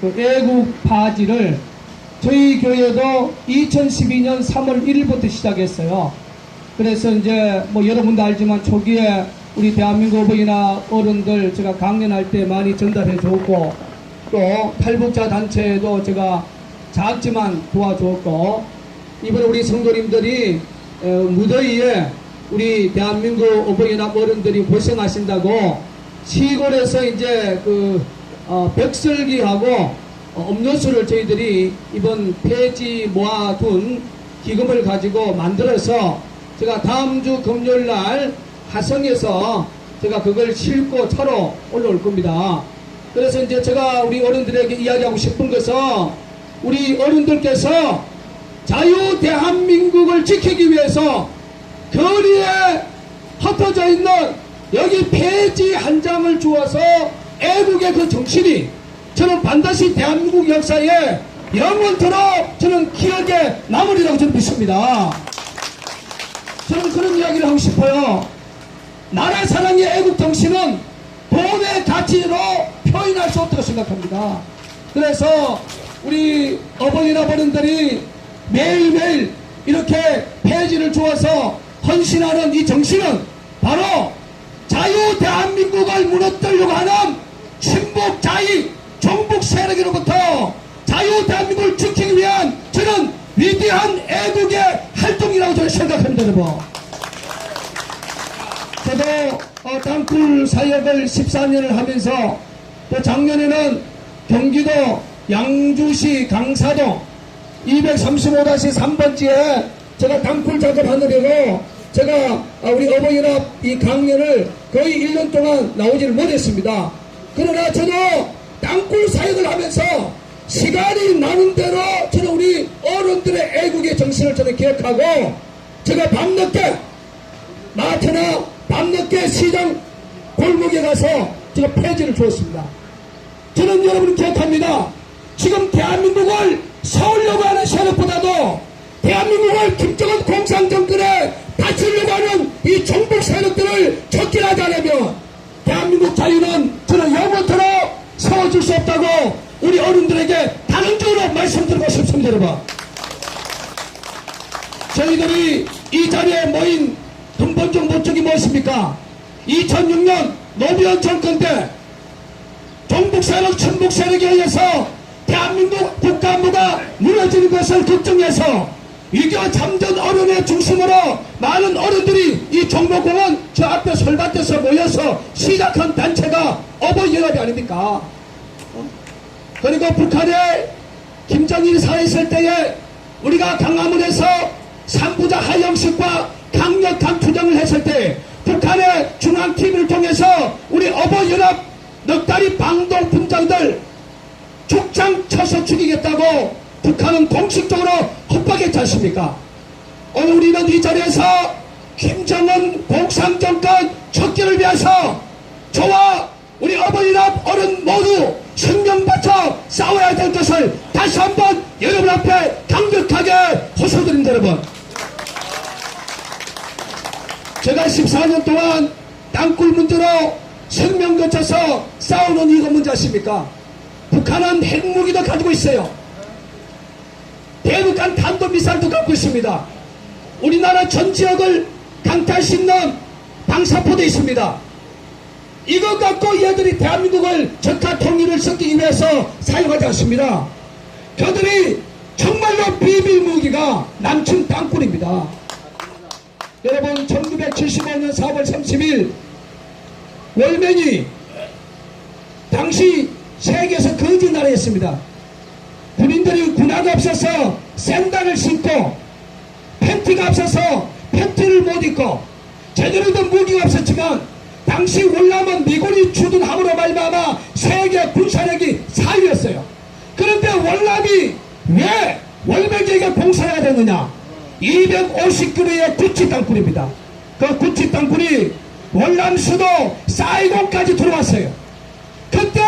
그 애국 파지를 저희 교회도 2012년 3월 1일부터 시작했어요. 그래서 이제 뭐 여러분도 알지만 초기에 우리 대한민국 어버이나 어른들 제가 강연할 때 많이 전달해 줬고, 또 탈북자 단체에도 제가 작지만 도와줬고, 이번에 우리 성도님들이 무더위에 우리 대한민국 어버이나 어른들이 고생하신다고 시골에서 이제 벽설기하고 음료수를 저희들이 이번 폐지 모아둔 기금을 가지고 만들어서 제가 다음 주 금요일 날 화성에서 제가 그걸 싣고 차로 올라올 겁니다. 그래서 이제 제가 우리 어른들에게 이야기하고 싶은 것은, 우리 어른들께서 자유 대한민국을 지키기 위해서 거리에 흩어져 있는 여기 폐지 한 장을 주어서 애국의 그 정신이 저는 반드시 대한민국 역사에 영원토록 저는 기억에 남으리라고 저는 믿습니다. 저는 그런 이야기를 하고 싶어요. 나라 사랑의 애국 정신은 돈의 가치로 표현할 수 없다고 생각합니다. 그래서 우리 어머니나 어른들이 매일매일 이렇게 폐지를 주어서 헌신하는 이 정신은 바로 자유 대한민국을 무너뜨리려고 하는 친북 자익 종북 세력으로부터 자유 대한민국을 지키기 위한 저는 위대한 애국의 활동이라고 저는 생각합니다. 여러분, 저도 땅굴 사역을 14년을 하면서 또 작년에는 경기도 양주시 강사동 235-3번지에 제가 땅굴 작업하느라고 제가 우리 어버이연합 이 강연을 거의 1년 동안 나오지를 못했습니다. 그러나 저도 땅굴 사역을 하면서 시간이 나는 대로 저는 우리 어른들의 애국의 정신을 저는 기억하고, 제가 밤늦게 마트나 밤늦게 시장 골목에 가서 제가 폐지를 주었습니다. 저는 여러분 기억합니다. 지금 대한민국을 세우려고 하는 세력보다도 대한민국을 김정은 공산정권에 바치려고 하는 이 종북 세력들을 척결하지 않으면 대한민국 자유는 저는 영원토록 세워질 수 없다고 우리 어른들에게 단언적으로 말씀드리고 싶습니다. 여러분, 저희들이 이 자리에 모인 근본적 목적이 무엇입니까? 2006년 노무현 정권 때 종북 세력, 친북 세력에 의해서 대한민국 국가안보가 무너지는 것을 걱정해서 위기와 참전 어른의 중심으로 많은 어른들이 이 종목공원 저 앞에 설밭에서 모여서 시작한 단체가 어버이연합이 아닙니까? 그리고 북한에 김정일이 살아있을 때에 우리가 강화문에서 삼부자 하영식과 강력한 투쟁을 했을 때 북한의 중앙TV를 통해서 우리 어버이연합 넉 다리 방동 분장들 죽장 쳐서 죽이겠다고 북한은 공식적으로 협박했지 않습니까? 오늘 우리는 이 자리에서 김정은 공산정권 척결을 위해서 저와 우리 어버이연합 어른 모두 생명 바쳐 싸워야 될 것을 다시 한번 여러분 앞에 강력하게 호소드립니다. 여러분, 제가 14년 동안 땅굴 문제로 생명 거쳐서 싸우는 이거 문제 아십니까? 북한은 핵무기도 가지고 있어요. 대북한 탄도미사일도 갖고 있습니다. 우리나라 전 지역을 강탈시키는 방사포도 있습니다. 이거 갖고 얘들이 대한민국을 적화 통일을 섞기 위해서 사용하지 않습니다. 그들이 정말로 비밀 무기가 남친 땅굴입니다. 여러분, 1975년 4월 30일 월면이 당시 세계에서 거지 나라였습니다. 군인들이 군화가 없어서 샌들을 신고 팬티가 없어서 팬티를 못 입고 제대로 된 무기가 없었지만 당시 월남은 미군이 주둔 함으로 말미암아 세계 군사력이 4위였어요. 그런데 월남이 왜 월백에게 공사가 됐느냐? 250km의 구치 땅굴입니다. 그 구치 땅굴이 월남 수도 사이공까지 들어왔어요. 그때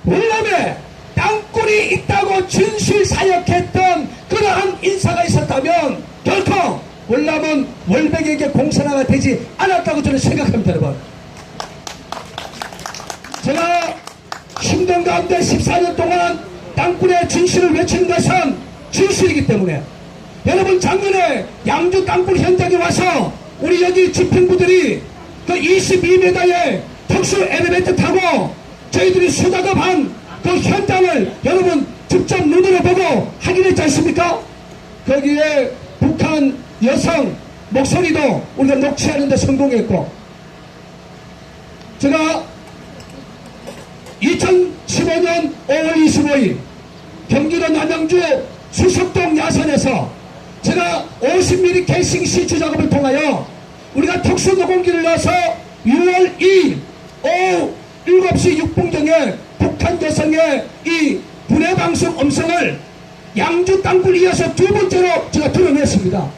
월남에 땅굴이 있다고 진실 사역했던 그러한 인사가 있었다면 결코 월남은 월백에게 공산화가 되지 않았다고 저는 생각합니다. 여러분, 제가 힘든 가운데 14년 동안 땅굴의 진실을 외치는 것은 진실이기 때문에 여러분 작년에 양주 땅굴 현장에 와서 우리 여기 집행부들이 그 22m의 특수 엘리베이터 타고 저희들이 수작업한 그 현장을 여러분 직접 눈으로 보고 확인했지 않습니까? 거기에 북한 여성 목소리도 우리가 녹취하는 데 성공했고, 제가 2015년 5월 25일 경기도 남양주 수석동 야산에서 제가 50mm 캐싱 시추 작업을 통하여 우리가 특수 녹음기를 넣어서 6월 2일 오후 7시 6분경에 북한 여성의 이 분해방송 음성을 양주 땅굴 이어서 두 번째로 제가 드러냈습니다.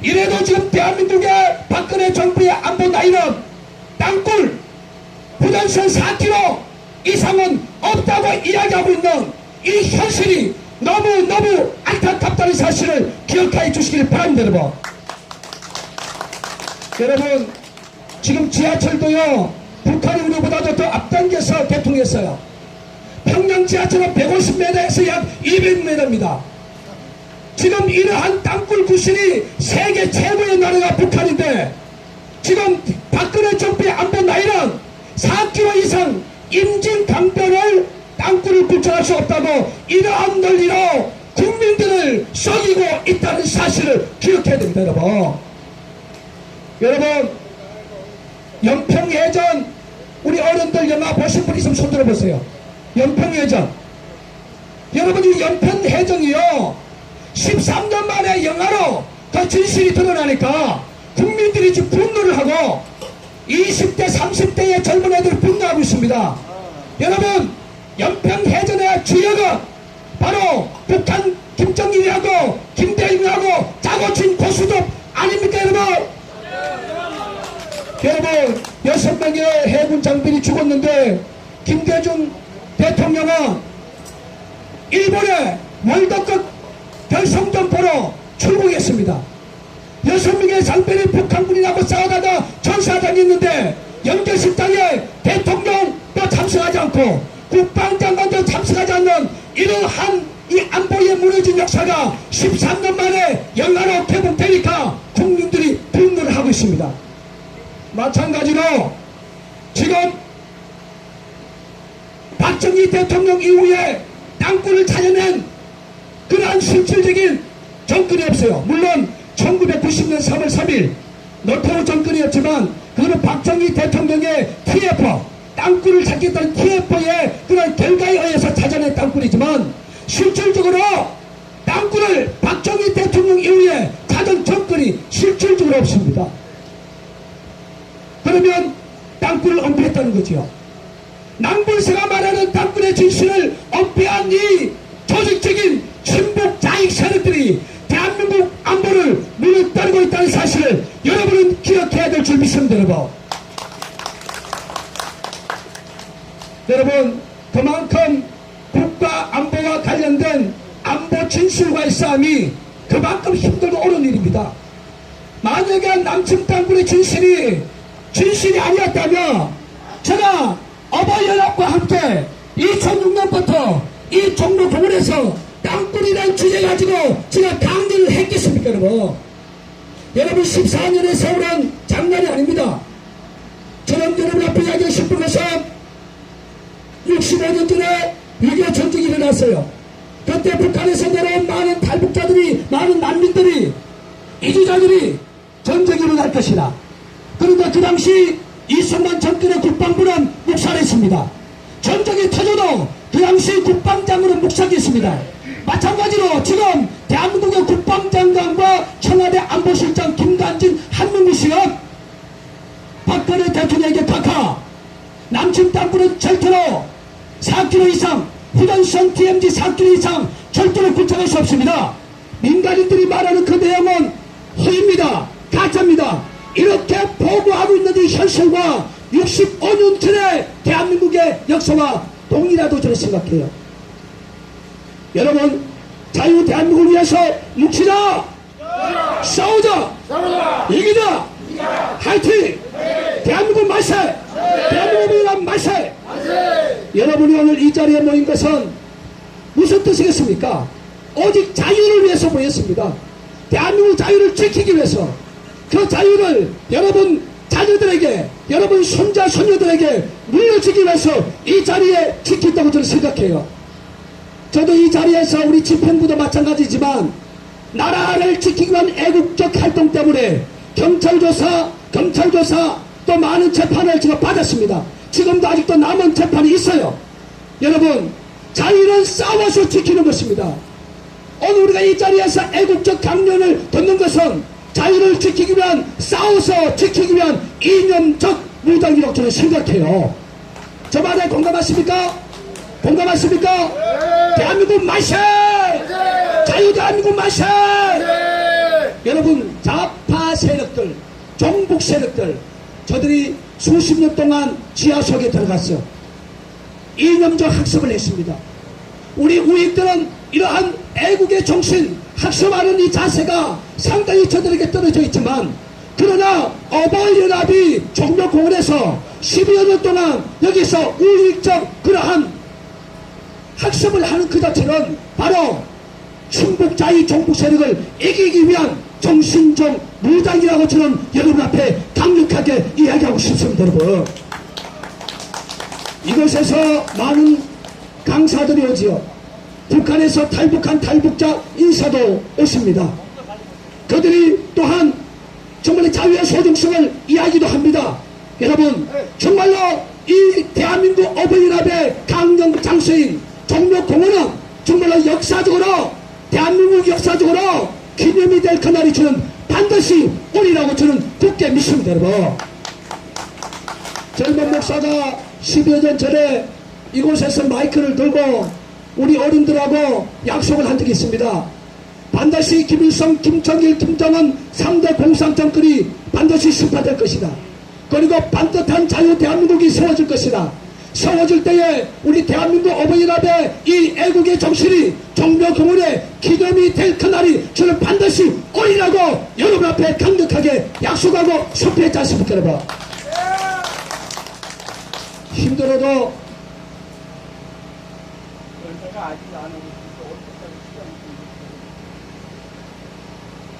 이래도 지금 대한민국의 박근혜 정부의 안보 나이는 땅굴 후단선 4km 이상은 없다고 이야기하고 있는 이 현실이 너무너무 안타깝다는 사실을 기억해 주시길 바랍니다. 여러분 지금 지하철도요 북한이 우리보다도 더 앞당겨서 개통했어요. 평양 지하철은 150m에서 약 200m입니다. 지금 이러한 땅굴 구실이 세계 최고의 나라가 북한인데 지금 박근혜 정부의 안보 나이는 4km 이상 임진 강변을 땅굴을 구출할 수 없다고 이러한 논리로 국민들을 속이고 있다는 사실을 기억해야 됩니다. 여러분 연평해전 우리 어른들 영화 보신 분 있으면 손 들어보세요. 연평해전 여러분 이 연평해전이요 13년 만에 영화로 그 진실이 드러나니까 국민들이 지금 분노를 하고 20대 30대의 젊은 애들이 분노하고 있습니다. 여러분 연평해전의 주역은 바로 북한 김정일이하고 김대중하고 짜고 친 고수도 아닙니까 여러분? 여러분 6명의 해군 장병이 죽었는데 김대중 대통령은 일본의 월드컵 결승전 보러 출국했습니다. 6명의 장병이 북한군이라고 싸우다가 전사당했는데 연결식장에 대통령도 참석하지 않고 국방장관도 참석하지 않는 이러한 이 안보에 무너진 역사가 13년 만에 영화로 개봉되니까 국민들이 분노를 하고 있습니다. 마찬가지로 지금 박정희 대통령 이후에 땅굴을 찾아낸 그러한 실질적인 정권이 없어요. 물론 1990년 3월 3일 노태우 정권이었지만 그거는 박정희 대통령의 TF 땅굴을 찾겠다는 TF의 그런 결과에 의해서 찾아낸 땅굴이지만 실질적으로 땅굴을 박정희 대통령 이후에 찾은 정권이 실질적으로 없습니다. 그러면 땅굴을 은폐했다는 거지요. 남불세가 말하는 땅굴의 진실을 은폐한 이 조직적인 친북 자익 세력들이 대한민국 안보를 문을 따르고 있다는 사실을 여러분은 기억해야 될 줄 믿습니다. 여러분 그만큼 국가 안보와 관련된 안보 진실과의 싸움이 그만큼 힘들고 어려운 일입니다. 만약에 남측 땅굴의 진실이 아니었다면 제가 어버이연합과 함께 2006년부터 이 종로 동원에서 땅굴이라는 주제 가지고 제가 강연을 했겠습니까 여러분? 여러분 14년의 세월은 장난이 아닙니다. 저는 여러분 앞에 이야기하고 싶은 것은 65년 전에 6.25 전쟁이 일어났어요. 그때 북한에서 내려온 많은 탈북자들이 많은 난민들이 이주자들이 전쟁이 일어날 것이다. 그런데 그 당시 이승만 정권의 국방부는 묵살했습니다. 전쟁이 터져도 그 당시 국방장관은 묵살했습니다. 마찬가지로 지금 대한민국의 국방장관과 청와대 안보실장 김관진 한민미씨는 박근혜 대통령에게 각하 남측 땅굴은 절대로 4km 이상 후단선 DMZ 4km 이상 절대로 구축할 수 없습니다. 민간인들이 말하는 그 내용은 허위입니다. 가짜입니다. 이렇게 보고하고 있는 이 현실과 65년 전의 대한민국의 역사와 동일하다고 저는 생각해요. 여러분 자유 대한민국을 위해서 뭉치자, 싸우자, 이기자, 화이팅! 대한민국 만세! 대한민국을 위한 만세! 여러분이 오늘 이 자리에 모인 것은 무슨 뜻이겠습니까? 오직 자유를 위해서 모였습니다. 대한민국 자유를 지키기 위해서 그 자유를 여러분 자녀들에게 여러분 손자 손녀들에게 물려주기 위해서 이 자리에 지킨다고 저는 생각해요. 저도 이 자리에서 우리 집행부도 마찬가지지만 나라를 지키기 위한 애국적 활동 때문에 경찰 조사 또 많은 재판을 제가 받았습니다. 지금도 아직도 남은 재판이 있어요. 여러분 자유는 싸워서 지키는 것입니다. 오늘 우리가 이 자리에서 애국적 강연을 듣는 것은 자유를 지키기 위한 싸워서 지키기 위한 이념적 무장이라고 저는 생각해요. 저 말에 공감하십니까? 공감하십니까? 네. 대한민국 만세! 네. 자유 대한민국 만세! 네. 여러분 좌파 세력들 종북 세력들 저들이 수십 년 동안 지하 속에 들어갔어. 이념적 학습을 했습니다. 우리 우익들은 이러한 애국의 정신 학습하는 이 자세가 상당히 저들에게 떨어져 있지만 그러나 어버이연합이 종묘공원에서 12여 년 동안 여기서 우익적 그러한 학습을 하는 그 자체는 바로 충북자유 종북 세력을 이기기 위한 정신적 무장이라고 저는 여러분 앞에 강력하게 이야기하고 싶습니다. 여러분 이곳에서 많은 강사들이 오지요. 북한에서 탈북한 탈북자 인사도 오십니다. 그들이 또한 정말 자유의 소중성을 이야기도 합니다. 여러분 정말로 이 대한민국 어버이연합의 강령 장소인 종묘공원은 정말로 역사적으로 대한민국 역사적으로 기념이 될 그날이 저는 반드시 오리라고 저는 굳게 믿습니다. 여러분 젊은 목사가 10여 년 전에 이곳에서 마이크를 들고 우리 어른들하고 약속을 한 적이 있습니다. 반드시 김일성, 김정일, 김정은 3대 공산 정권이 반드시 심판될 것이다. 그리고 반듯한 자유 대한민국이 세워질 것이다. 세워질 때에 우리 대한민국 어버이연합의 이 애국의 정신이 종묘공원에 기념이 될 그날이 저는 반드시 오리라고 여러분 앞에 강력하게 약속하고 선포했지 않습니까? 여러분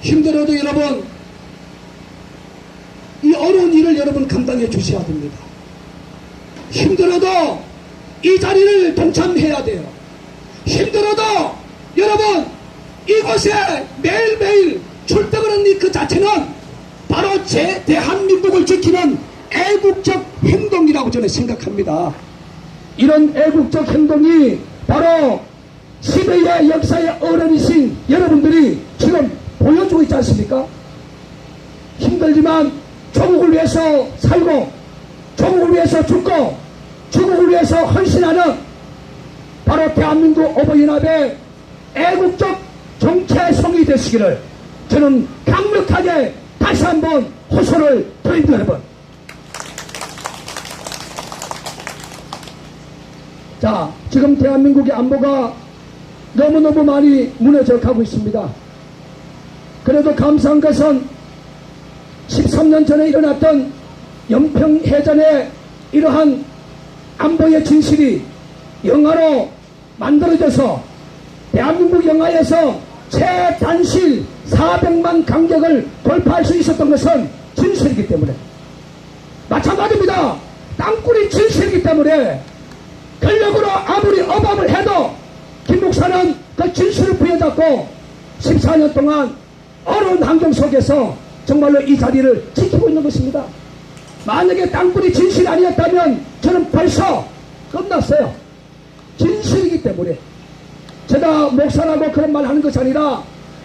힘들어도 여러분 이 어려운 일을 여러분 감당해 주셔야 됩니다. 힘들어도 이 자리를 동참해야 돼요. 힘들어도 여러분 이곳에 매일매일 출퇴근하는 그 자체는 바로 제 대한민국을 지키는 애국적 행동이라고 저는 생각합니다. 이런 애국적 행동이 바로 시대의 역사의 어른이신 여러분들이 지금 보여주고 있지 않습니까? 힘들지만 조국을 위해서 살고 조국을 위해서 죽고 조국을 위해서 헌신하는 바로 대한민국 어버이연합의 애국적 정체성이 되시기를 저는 강력하게 다시 한번 호소를 드립니다. 여러분 자 지금 대한민국의 안보가 너무너무 많이 무너져 가고 있습니다. 그래도 감사한 것은 13년 전에 일어났던 연평해전의 이러한 안보의 진실이 영화로 만들어져서 대한민국 영화에서 최단실 400만 관객을 돌파할 수 있었던 것은 진실이기 때문에 마찬가지입니다. 땅굴이 진실이기 때문에 권력으로 아무리 억압을 해도 김 목사는 그 진실을 부여잡고 14년 동안 어려운 환경 속에서 정말로 이 자리를 지키고 있는 것입니다. 만약에 땅굴이 진실이 아니었다면 저는 벌써 끝났어요. 진실이기 때문에 제가 목사라고 그런 말 하는 것이 아니라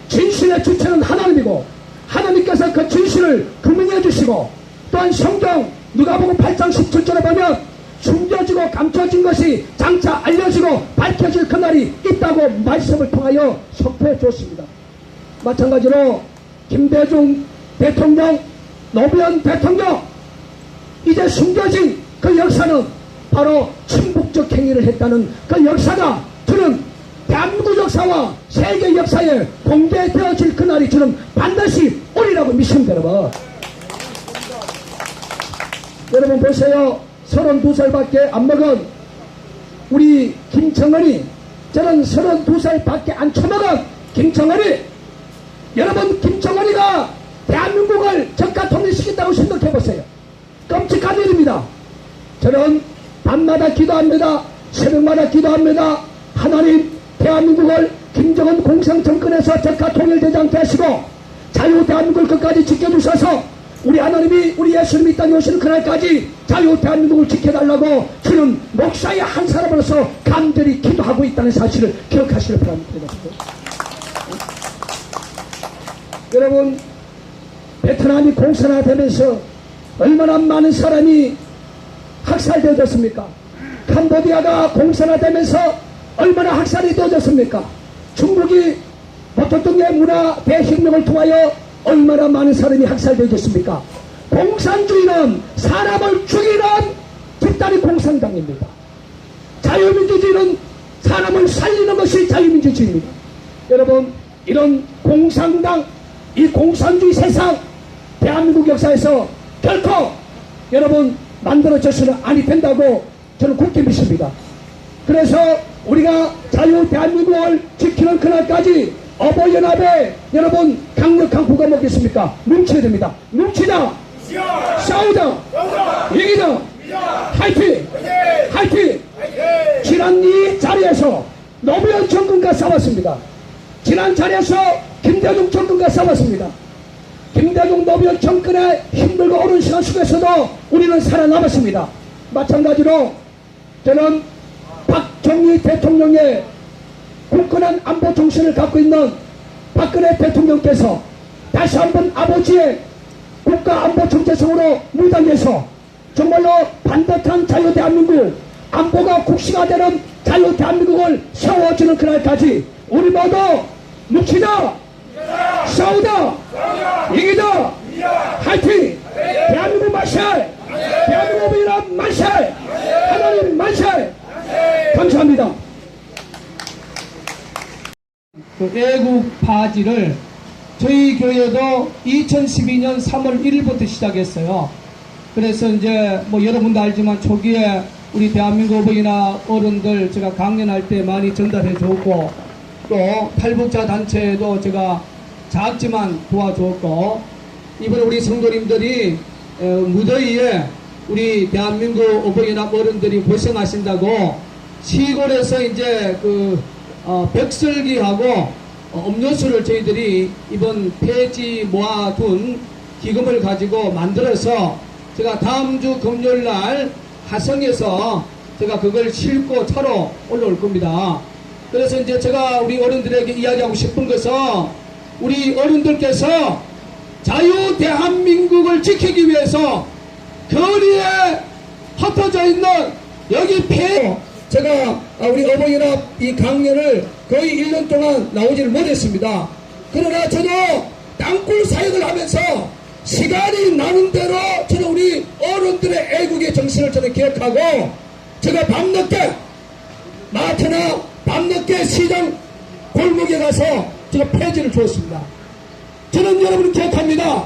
진실의 주체는 하나님이고 하나님께서 그 진실을 규명해 주시고 또한 성경 누가복음 8장 17절에 보면 숨겨지고 감춰진 것이 장차 알려지고 밝혀질 그날이 있다고 말씀을 통하여 선포해 주었습니다. 마찬가지로 김대중 대통령, 노무현 대통령 이제 숨겨진 그 역사는 바로 친북적 행위를 했다는 그 역사가 저는 대한민국 역사와 세계 역사에 공개되어질 그날이 저는 반드시 오리라고 믿습니다. 여러분 보세요. 32살밖에 안 먹은 우리 김정은이 저는 32살밖에 안 처먹은 김정은이, 여러분 김정은이가 대한민국을 적가 통일시킨다고 생각해보세요. 끔찍한 일입니다. 저는 밤마다 기도합니다. 새벽마다 기도합니다. 하나님, 대한민국을 김정은 공산정권에서 적가 통일되지 않게 하시고 자유 대한민국을 끝까지 지켜주셔서 우리 하나님이, 우리 예수님이 이 땅에 오시는 그날까지 자유 대한민국을 지켜달라고 저는 목사의 한 사람으로서 간절히 기도하고 있다는 사실을 기억하시길 바랍니다. 여러분, 베트남이 공산화되면서 얼마나 많은 사람이 학살되어졌습니까? 캄보디아가 공산화되면서 얼마나 학살이 되어졌습니까? 중국이 보통의 문화 대혁명을 통하여 얼마나 많은 사람이 학살되어졌습니까? 공산주의는 사람을 죽이는 집단이 공산당입니다. 자유민주주의는 사람을 살리는 것이 자유민주주의입니다. 여러분, 이런 공산당, 이 공산주의 세상 대한민국 역사에서 결코 여러분 만들어져서는 아니 된다고 저는 굳게 믿습니다. 그래서 우리가 자유 대한민국을 지키는 그날까지 어버이연합에 여러분 강력한 구가 뭐겠습니까? 뭉쳐야 됩니다. 뭉치자, 싸우자, 이기자, 화이팅! 화이팅! 지난 이 자리에서 노무현 정권과 싸웠습니다. 지난 자리에서 김대중 정권과 싸웠습니다. 김대중 노무현 정권의 힘들고 어려운 시간 속에서도 우리는 살아남았습니다. 마찬가지로 저는 박정희 대통령의 굳건한 안보 정신을 갖고 있는 박근혜 대통령께서 다시 한번 아버지의 국가안보 정체성으로 무당해서 정말로 반듯한 자유 대한민국, 안보가 국시가 되는 자유 대한민국을 세워주는 그날까지 우리 모두 뭉치자, 싸우자, 이기자, 화이팅! 대한민국 만세! 대한민국 만세! 하나님 만세! 감사합니다. 그 애국 파지를 저희 교회도 2012년 3월 1일부터 시작했어요. 그래서 이제 뭐 여러분도 알지만 초기에 우리 대한민국 어버이나 어른들 제가 강연할 때 많이 전달해 줬고, 또 탈북자 단체도 제가 작지만 도와줬고, 이번에 우리 성도님들이 무더위에 우리 대한민국 어버이나 어른들이 고생하신다고 시골에서 이제 백설기하고 음료수를 저희들이 이번 폐지 모아둔 기금을 가지고 만들어서 제가 다음 주 금요일날 화성에서 제가 그걸 싣고 차로 올라올 겁니다. 그래서 이제 제가 우리 어른들에게 이야기하고 싶은 것은, 우리 어른들께서 자유 대한민국을 지키기 위해서 거리에 흩어져 있는 여기 제가 우리 어버이연합 이 강연을 거의 1년 동안 나오지를 못했습니다. 그러나 저도 땅굴 사역을 하면서 시간이 나는 대로 저는 우리 어른들의 애국의 정신을 저는 기억하고, 제가 밤늦게 마트나 밤늦게 시장 골목에 가서 제가 폐지를 주었습니다. 저는 여러분을 기억합니다.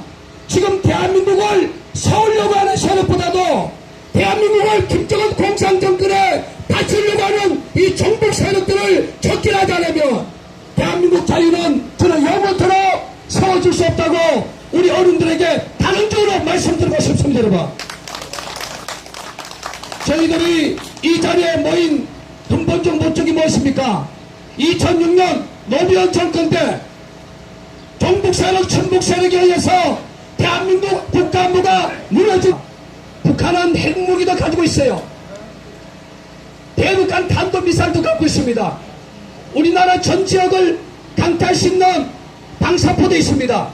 지금 대한민국을 세우려고 하는 세력보다도 대한민국을 김정은 공산정권에 다치려고 하는 이 정복 세력들을 척결하지 않으면 대한민국 자유는 저는 영원토록 세워질 수 없다고 우리 어른들에게 단언적으로 말씀드리고 싶습니다. 여러분, 저희들이 이 자리에 모인 근본적 목적이 무엇입니까? 2006년 노무현 정권 때 종북세력, 친북세력에 의해서 대한민국 국가안보가 무너진, 북한은 핵무기도 가지고 있어요. 대북한 탄도미사일도 갖고 있습니다. 우리나라 전 지역을 강탈시키는 방사포도 있습니다.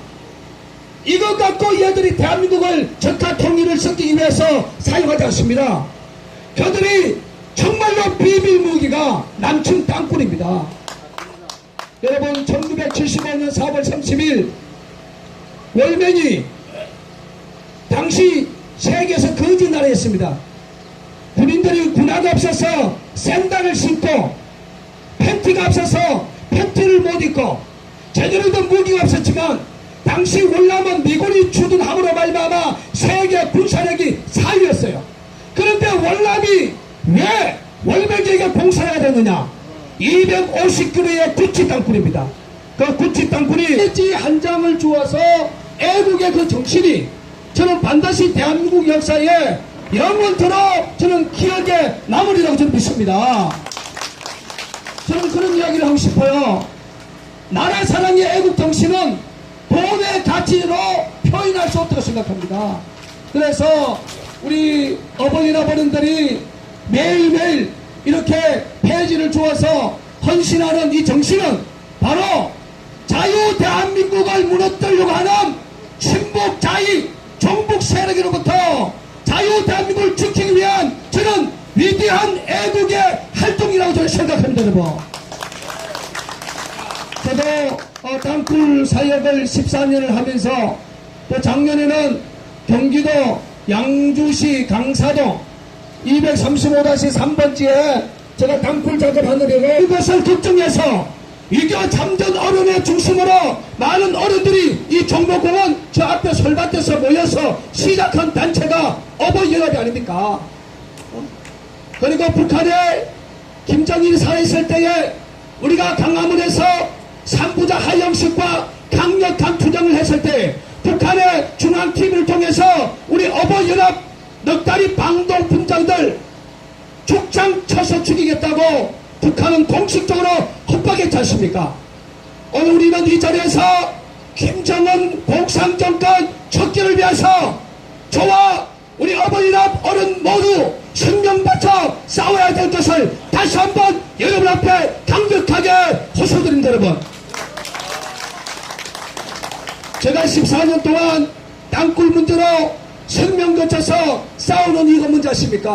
이것 갖고 얘들이 대한민국을 적화 통일을 섞기 위해서 사용하지 않습니다. 그들이 정말로 비밀무기가 남친 땅굴입니다. 여러분, 1975년 4월 30일 월면이 당시 세계에서 거짓 나라였습니다. 군인들이 군화가 없어서 샌들을 신고, 팬티가 없어서 팬티를 못 입고, 제대로 된 무기가 없었지만 당시 월남은 미군이 주둔 함으로 말미암아 세계 군사력이 4위였어요. 그런데 월남이 왜 월면제가 공산화가 됐느냐? 250kg의 구치 땅굴입니다. 그 구치 땅굴이 폐지 한 장을 주어서 애국의 그 정신이 저는 반드시 대한민국 역사에 영원토록 저는 기억에 남으리라고 저는 믿습니다. 저는 그런 이야기를 하고 싶어요. 나라 사랑의 애국 정신은 돈의 가치로 표현할 수 없다고 생각합니다. 그래서 우리 어버이나 어른들이 매일매일 이렇게 폐지를 주어서 헌신하는 이 정신은 바로 자유 대한민국을 무너뜨리려고 하는 친북 자익 종북 세력으로부터 자유 대한민국을 지키기 위한 저는 위대한 애국의 활동이라고 저는 생각합니다. 여러분, 저도 땅굴 사역을 14년을 하면서 또 작년에는 경기도 양주시 강사동 235-3번지에 제가 땅굴 작업하느라고 이것을 걱정해서 이겨 참전 어른의 중심으로 많은 어른들이 이 종로공원 저 앞에 설밭에서 모여서 시작한 단체가 어버이연합이 아닙니까? 그리고 북한에 김정일이 살아있을 때에 우리가 강화문에서 삼부자 하영식과 강력한 투쟁을 했을 때 북한의 중앙TV를 통해서 우리 어버이연합 넉 다리 방동 분장들 죽장 쳐서 죽이겠다고 북한은 공식적으로 협박했지 않습니까? 오늘 우리는 이 자리에서 김정은 공산정권 척결을 위해서 저와 우리 어버이연합 어른 모두 생명 바쳐 싸워야 될 것을 다시 한번 여러분 앞에 강력하게 호소드립니다. 여러분, 제가 14년 동안 땅굴 문제로 생명 거쳐서 싸우는 이거 문제 아십니까?